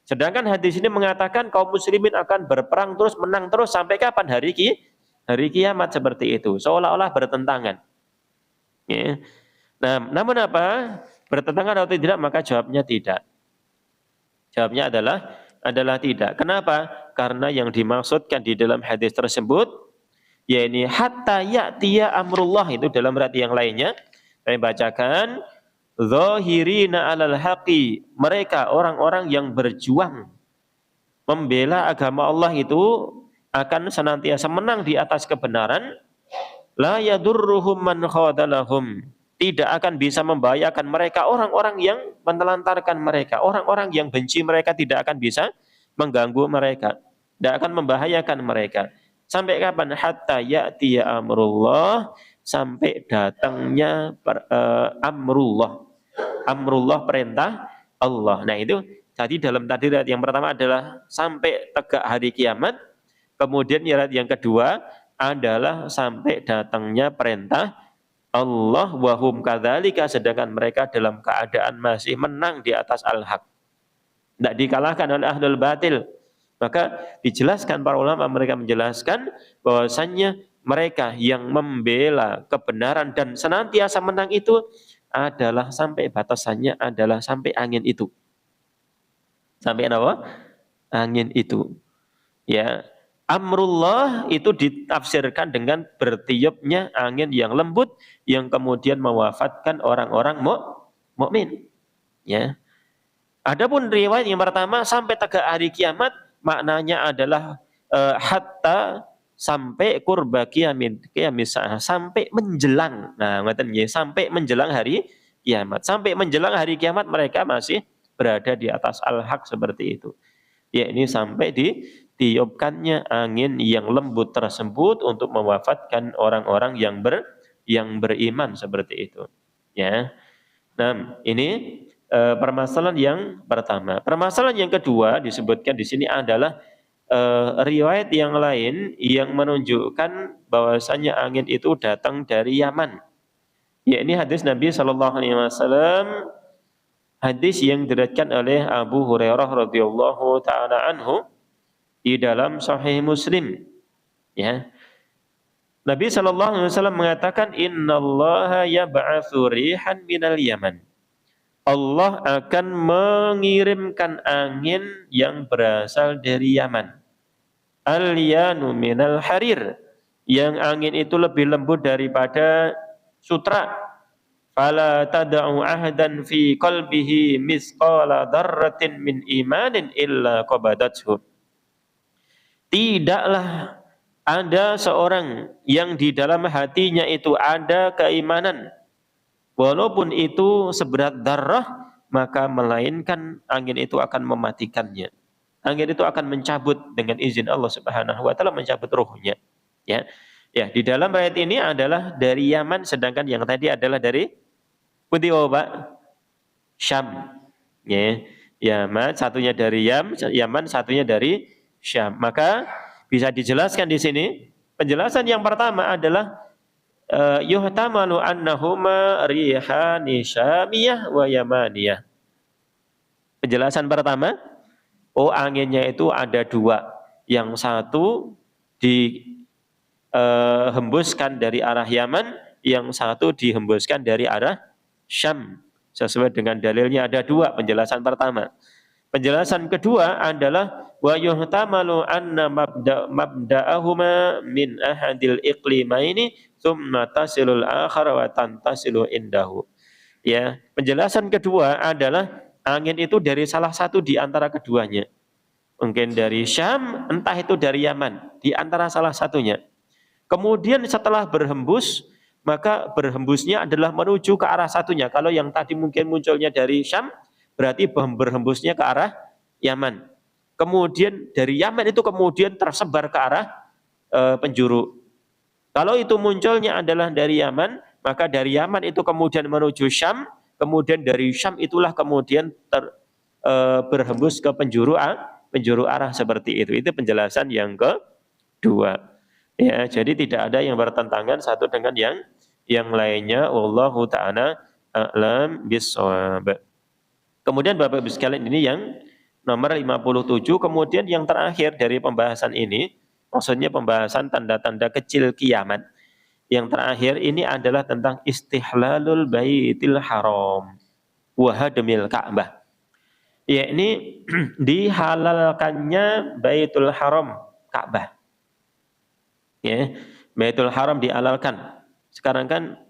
Sedangkan hadis ini mengatakan kaum muslimin akan berperang terus, menang terus sampai kapan? Hari kiamat, seperti itu. Seolah-olah bertentangan. Ya. Nah, namun apa? Bertentangan atau tidak? Maka jawabnya tidak. Jawabnya adalah tidak. Kenapa? Karena yang dimaksudkan di dalam hadis tersebut, yakni hatta ya'tiya amrullah, itu dalam arti yang lainnya. Saya bacakan, zahirina alal haqi, mereka orang-orang yang berjuang membela agama Allah itu akan senantiasa menang di atas kebenaran. La yadurruhum man khadalahum, tidak akan bisa membahayakan mereka orang-orang yang menelantarkan mereka, orang-orang yang benci mereka tidak akan bisa mengganggu mereka, tidak akan membahayakan mereka. Sampai kapan? Hatta ya'tiya amrullah, sampai datangnya amrullah perintah Allah. Nah itu Jadi dalam tadi riwayat yang pertama adalah sampai tegak hari kiamat, kemudian riwayat yang kedua adalah sampai datangnya perintah Allah wahum kadzalika, sedangkan mereka dalam keadaan masih menang di atas al-haq. Tidak dikalahkan oleh ahlul batil. Maka dijelaskan para ulama, mereka menjelaskan bahwasannya mereka yang membela kebenaran dan senantiasa menang itu adalah sampai batasannya adalah sampai angin itu. Sampai apa? Angin itu. Ya, amrullah itu ditafsirkan dengan bertiupnya angin yang lembut yang kemudian mewafatkan orang-orang mukmin. Ya. Adapun riwayat yang pertama sampai tegak hari kiamat maknanya adalah hatta sampai qurba qiyamis sampai menjelang. Nah, ngoten nggih, sampai menjelang hari kiamat. Sampai menjelang hari kiamat mereka masih berada di atas al-haq seperti itu. Ya, ini sampai ditiupkannya angin yang lembut tersebut untuk mewafatkan orang-orang yang beriman seperti itu. Ya. Nah, ini permasalahan yang pertama. Permasalahan yang kedua disebutkan di sini adalah riwayat yang lain yang menunjukkan bahwasanya angin itu datang dari Yaman. Ya, ini hadis Nabi Shallallahu Alaihi Wasallam, hadis yang diriwayatkan oleh Abu Hurairah radhiyallahu taala anhu di dalam Sahih Muslim. Ya, Nabi Shallallahu Alaihi Wasallam mengatakan, Innallaha yab'atsu rihan minal Yaman. Allah akan mengirimkan angin yang berasal dari Yaman. Al-yanu minal harir, yang angin itu lebih lembut daripada sutra. Fala tad'u ahdan fi qalbihi misqala dzarratin min imanin illa qabadathu. Tidaklah ada seorang yang di dalam hatinya itu ada keimanan, walaupun itu seberat darah, maka melainkan angin itu akan mematikannya. Angin itu akan mencabut dengan izin Allah Subhanahu wa taala, mencabut ruhnya. Ya. Ya, di dalam ayat ini adalah dari Yaman, sedangkan yang tadi adalah dari Putih Pak Syam. Ya. Yaman satunya dari Yaman satunya dari Syam. Maka bisa dijelaskan di sini, penjelasan yang pertama adalah yuhtamalu annahuma rihani syamiyah wa yamaniyah. Penjelasan pertama, anginnya itu ada dua. Yang satu dihembuskan dari arah Yaman, yang satu dihembuskan dari arah Syam. Sesuai dengan dalilnya ada dua, penjelasan pertama. Penjelasan kedua adalah wa yuhtamalu anna mabda'ahuma min ahadil iqlimaini tsumma tasilul akhar wa tantasilu indahu. Ya, penjelasan kedua adalah angin itu dari salah satu di antara keduanya. Mungkin dari Syam, entah itu dari Yaman, di antara salah satunya. Kemudian setelah berhembus, maka berhembusnya adalah menuju ke arah satunya. Kalau yang tadi mungkin munculnya dari Syam, berarti berhembusnya ke arah Yaman. Kemudian dari Yaman itu kemudian tersebar ke arah penjuru. Kalau itu munculnya adalah dari Yaman, maka dari Yaman itu kemudian menuju Syam, kemudian dari Syam itulah kemudian berhembus ke penjuru arah seperti itu. Itu penjelasan yang kedua. Ya, jadi tidak ada yang bertentangan satu dengan yang lainnya. Wallahu ta'ala a'lam bissawab. Kemudian Bapak Ibu sekalian, ini yang nomor 57. Kemudian yang terakhir dari pembahasan ini, maksudnya pembahasan tanda-tanda kecil kiamat. Yang terakhir ini adalah tentang istihlalul baitil haram wa hadmil Ka'bah. Ya, ini dihalalkannya Baitul Haram, Ka'bah. Ya, Baitul Haram dihalalkan. Sekarang kan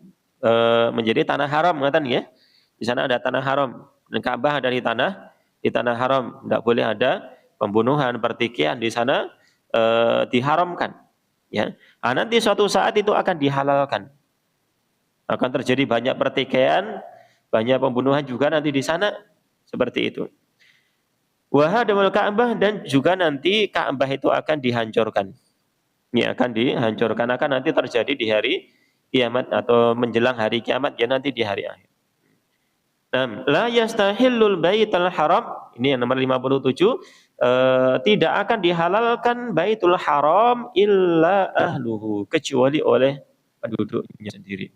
menjadi tanah haram, ngatan ya. Di sana ada tanah haram. Dan Ka'bah ada di tanah haram, tidak boleh ada pembunuhan, pertikaian di sana diharamkan. Ya, nanti suatu saat itu akan dihalalkan. Akan terjadi banyak pertikaian, banyak pembunuhan juga nanti di sana, seperti itu. Wahadamul Ka'bah, dan juga nanti Ka'bah itu akan dihancurkan. Ini akan dihancurkan, akan nanti terjadi di hari kiamat atau menjelang hari kiamat, ya nanti di hari akhir. La yastahillul baital haram Ini yang nomor 57, tidak akan dihalalkan Baitul Haram illa ahluhu, kecuali oleh penduduknya sendiri.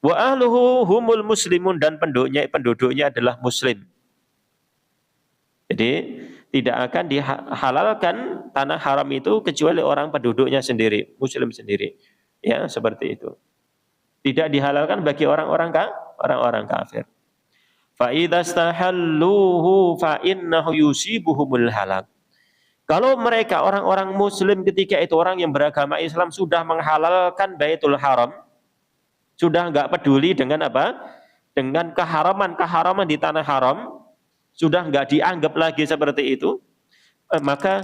Wa ahluhu humul muslimun, dan penduduknya adalah muslim. Jadi tidak akan dihalalkan tanah haram itu kecuali orang penduduknya sendiri, muslim sendiri. Ya, seperti itu. Tidak dihalalkan bagi orang-orang kafir. Fa idza stahalluhu fa innahu yusibuhumul halak. Kalau mereka orang-orang muslim ketika itu, orang yang beragama Islam, sudah menghalalkan Baitul Haram, sudah enggak peduli dengan apa? Dengan keharaman di tanah haram, sudah enggak dianggap lagi seperti itu, maka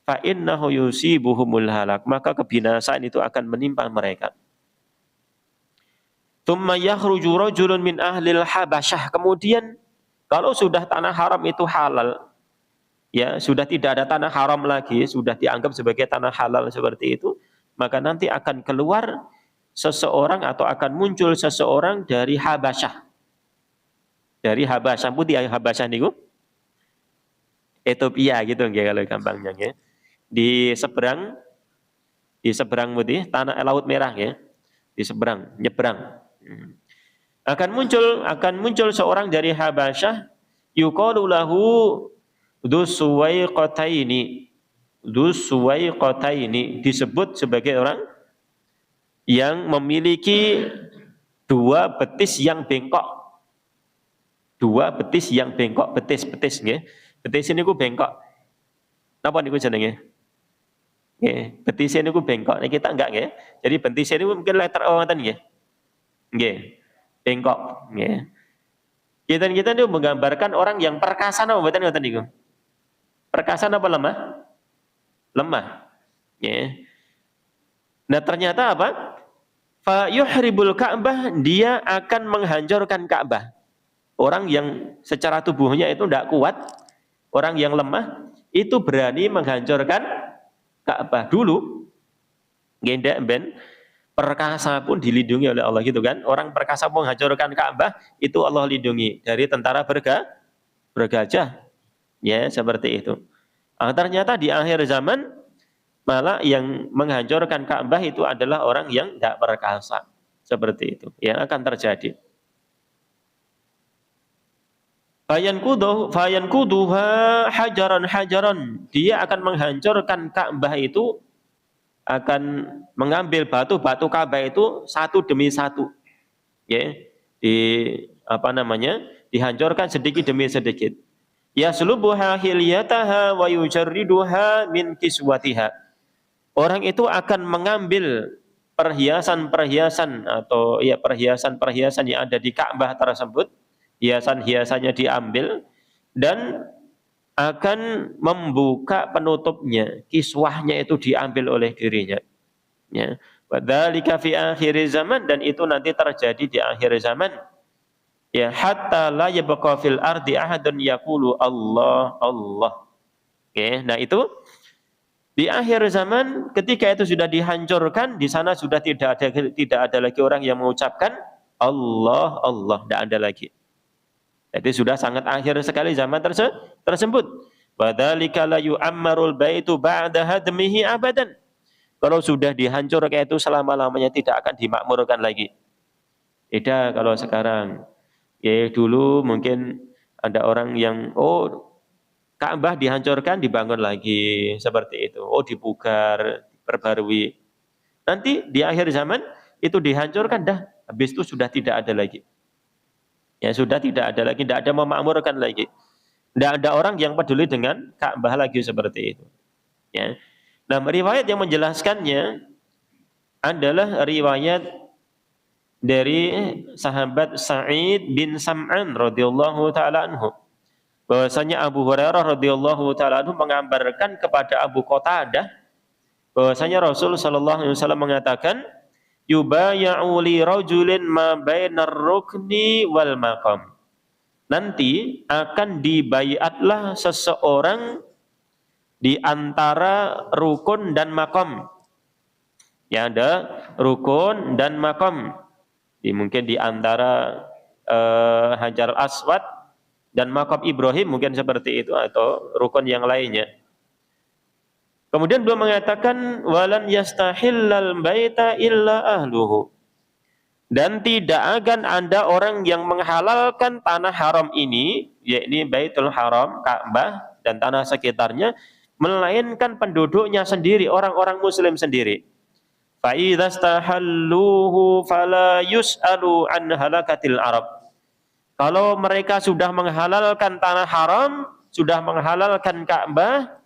fa innahu yusibuhumul halak, maka kebinasaan itu akan menimpa mereka. Tsumma yakhruju rajulun min ahlil Habasyah. Kemudian kalau sudah tanah haram itu halal, ya sudah tidak ada tanah haram lagi, sudah dianggap sebagai tanah halal seperti itu, maka nanti akan keluar seseorang atau akan muncul seseorang dari Habasyah. Dari Habasyah, putih Habasyah niku Ethiopia gitu nggih kalau gampangnya nggih. Di seberang putih tanah Laut Merah ya. Di seberang, nyebrang. Akan muncul seorang dari Habasyah, yuqalu lahu Dzussuwaiqataini, disebut sebagai orang yang memiliki dua betis yang bengkok. Betis nggih. Betis niku bengkok. Napa niku jenenge? Nggih, betis niku bengkok. Nek kita enggak nggih. Jadi betis niku mungkin letter O ngoten nggih. Nggih. Bengkok nggih. Kita niku menggambarkan orang yang perkasa napa mboten ngoten niku? Perkasa napa lemah? Lemah. Nggih. Nah, ternyata apa? Fa yuhribul Ka'bah, dia akan menghancurkan Ka'bah. Orang yang secara tubuhnya itu tidak kuat, orang yang lemah, itu berani menghancurkan Ka'bah. Dulu, ngendek ben, perkasa pun dilindungi oleh Allah gitu kan. Orang perkasa menghancurkan Ka'bah, itu Allah lindungi dari tentara bergajah. Ya, seperti itu. Ternyata di akhir zaman, malah yang menghancurkan Ka'bah itu adalah orang yang tidak perkasa. Seperti itu, yang akan terjadi. Fayankuduha hajaran. Dia akan menghancurkan Ka'bah itu, akan mengambil batu-batu Ka'bah itu satu demi satu. Ya, dihancurkan sedikit demi sedikit. Yaslubuha hilyataha wa yujarriduha min kiswatiha. Orang itu akan mengambil perhiasan-perhiasan atau ya perhiasan-perhiasan yang ada di Ka'bah tersebut. Hiasan-hiasannya diambil dan akan membuka penutupnya, kiswahnya itu diambil oleh dirinya. Ya, wadzalika fi akhir zaman, dan itu nanti terjadi di akhir zaman. Ya, hatta la yabqa fil ardi ahadun yaqulu Allah Allah. Oke, nah itu di akhir zaman ketika itu sudah dihancurkan, di sana sudah tidak ada lagi orang yang mengucapkan Allah Allah, tidak ada lagi. Jadi sudah sangat akhir sekali zaman tersebut. Wadzalika la yu'ammarul baitu ba'da hadmihi abadan. Kalau sudah dihancurkan itu selama-lamanya tidak akan dimakmurkan lagi. Beda kalau sekarang. Ya dulu mungkin ada orang yang Ka'bah dihancurkan dibangun lagi seperti itu. Dipugar, diperbarui. Nanti di akhir zaman itu dihancurkan dah, habis itu sudah tidak ada lagi. Ya sudah tidak ada lagi, tidak ada memakmurkan lagi. Tidak ada orang yang peduli dengan Ka'bah lagi seperti itu. Ya. Nah, riwayat yang menjelaskannya adalah riwayat dari sahabat Sa'id bin Sam'an radhiyallahu taala anhu. Bahwasanya Abu Hurairah radhiyallahu taala anhu mengabarkan kepada Abu Qatadah bahwasanya Rasul sallallahu alaihi wasallam mengatakan, yubaya'u li rajulin ma bainar rukni wal maqam. Nanti akan dibayatlah seseorang di antara rukun dan maqam. Ya, ada rukun dan maqam. Mungkin di antara Hajar Aswad Dan maqam Ibrahim mungkin seperti itu atau rukun yang lainnya. Kemudian beliau mengatakan walan yastahillal baita illa ahluhu. Dan tidak akan ada orang yang menghalalkan tanah haram ini, yakni Baitul Haram, Ka'bah dan tanah sekitarnya, melainkan penduduknya sendiri, orang-orang muslim sendiri. Fa idza stahalluhu fala yus'alu an halakatil Arab. Kalau mereka sudah menghalalkan tanah haram, sudah menghalalkan Ka'bah,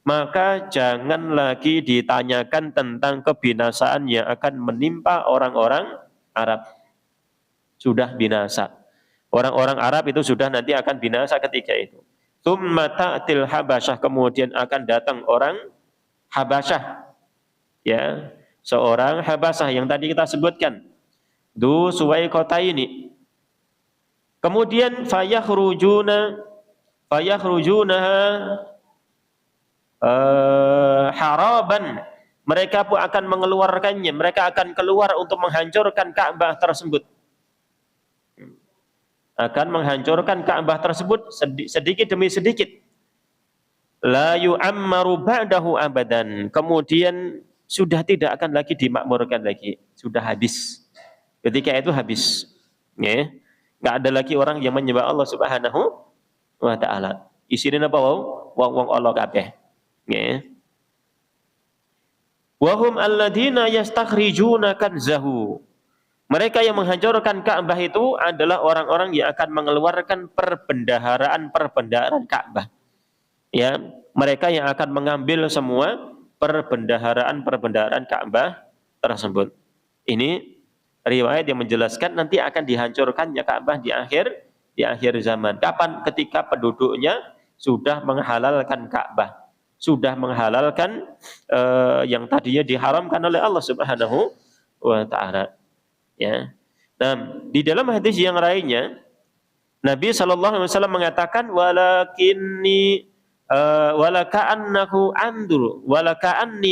maka jangan lagi ditanyakan tentang kebinasaan yang akan menimpa orang-orang Arab. Sudah binasa. Orang-orang Arab itu sudah nanti akan binasa ketika itu. Tsumma ta'til Habasyah, kemudian akan datang orang Habasyah. Ya, seorang Habasyah yang tadi kita sebutkan. Du Suwaikota ini. Kemudian fayakhrujuna haraban, mereka pun akan mengeluarkannya, mereka akan keluar untuk menghancurkan Ka'bah tersebut. Akan menghancurkan Ka'bah tersebut sedikit demi sedikit. La yu'ammaru ba'dahu abadan, kemudian sudah tidak akan lagi dimakmurkan lagi, sudah habis. Ketika itu habis. Ya. Nggak ada lagi orang yang menyembah Allah Subhanahu wa ta'ala. Isinya apa wong Allah kabeh. Nggih. Wa hum alladziina yastakhrijuna kanzahu. Mereka yang menghancurkan Ka'bah itu adalah orang-orang yang akan mengeluarkan perbendaharaan Ka'bah. Ya, mereka yang akan mengambil semua perbendaharaan Ka'bah tersebut. Ini riwayat yang menjelaskan nanti akan dihancurkannya Ka'bah di akhir zaman. Kapan? Ketika penduduknya sudah menghalalkan Ka'bah, sudah menghalalkan yang tadinya diharamkan oleh Allah Subhanahu wa ta'ala. Ya. Nah, di dalam hadis yang lainnya Nabi SAW mengatakan walaka'anni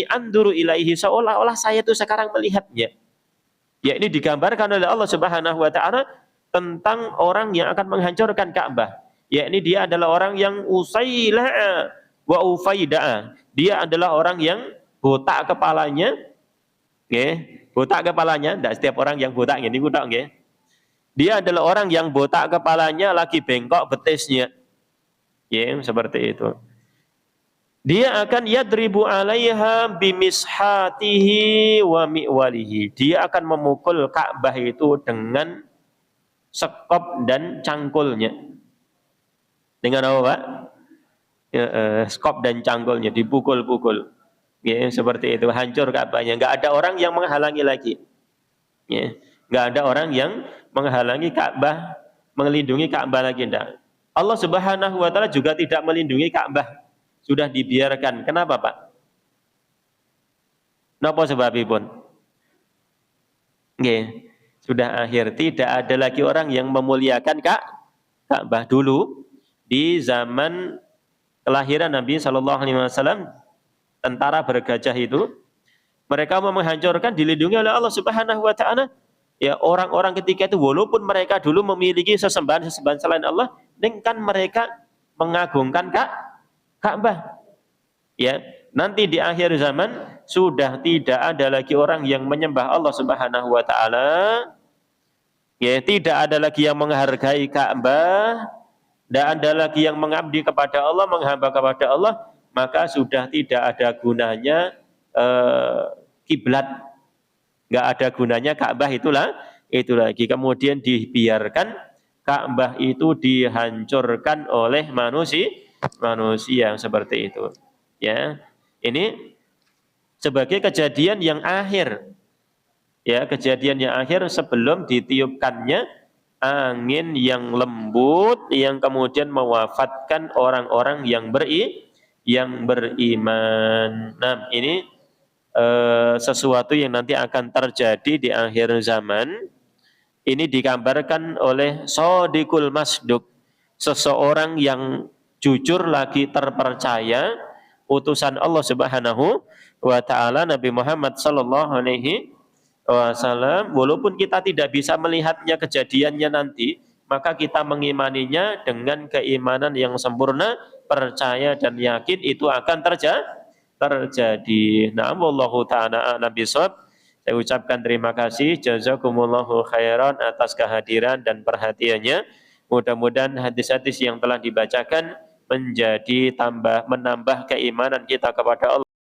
anduru ilaihi, seolah-olah saya itu sekarang melihatnya. Ya, ini digambarkan oleh Allah Subhanahu wa ta'ala tentang orang yang akan menghancurkan Ka'bah. Ya, ini dia adalah orang yang usaila'a wa ufaida'a. Dia adalah orang yang botak kepalanya. Nggih, botak kepalanya, tidak setiap orang yang botak ini botak nggih. Dia adalah orang yang botak kepalanya lagi bengkok betisnya. Ya, seperti itu. Dia akan yadribu alaiha bimishatihi wa mi'walihi. Dia akan memukul Ka'bah itu dengan sekop dan cangkulnya. Dengan apa, Pak? Ya, sekop dan cangkulnya dipukul-pukul. Ya, seperti itu, hancur Ka'bahnya. Enggak ada orang yang menghalangi lagi. Ya, enggak ada orang yang menghalangi Ka'bah, melindungi Ka'bah lagi enggak. Allah Subhanahu wa ta'ala juga tidak melindungi Ka'bah. Sudah dibiarkan. Kenapa, Pak? Napa sebabipun? Nggih, sudah akhir, tidak ada lagi orang yang memuliakan Ka'bah. Dulu di zaman kelahiran Nabi sallallahu alaihi wasallam, tentara bergajah itu, mereka mau menghancurkan, dilindungi oleh Allah Subhanahu wa ta'ala. Ya, orang-orang ketika itu walaupun mereka dulu memiliki sesembahan selain Allah, dengan mereka mengagungkan Ka'bah. Ya, nanti di akhir zaman sudah tidak ada lagi orang yang menyembah Allah Subhanahu wa ta'ala. Ya, tidak ada lagi yang menghargai Ka'bah, tidak ada lagi yang mengabdi kepada Allah, menghamba kepada Allah, maka sudah tidak ada gunanya kiblat. Enggak ada gunanya Ka'bah itu lagi. Kemudian dibiarkan Ka'bah itu dihancurkan oleh manusia yang seperti itu. Ya, ini sebagai kejadian yang akhir. Ya, kejadian yang akhir sebelum ditiupkannya angin yang lembut yang kemudian mewafatkan orang-orang yang beriman. Nah, ini sesuatu yang nanti akan terjadi di akhir zaman. Ini digambarkan oleh Shadiqul Masduq, seseorang yang jujur lagi terpercaya, utusan Allah Subhanahu wa ta'ala, Nabi Muhammad sallallahu alaihi wasallam. Walaupun kita tidak bisa melihatnya kejadiannya nanti, maka kita mengimaninya dengan keimanan yang sempurna, percaya dan yakin itu akan terjadi. Nah, wallahu ta'ala a'lam bishawab. Saya ucapkan terima kasih, jazakumullahu khairan atas kehadiran dan perhatiannya. Mudah-mudahan hadis-hadis yang telah dibacakan menjadi menambah keimanan kita kepada Allah.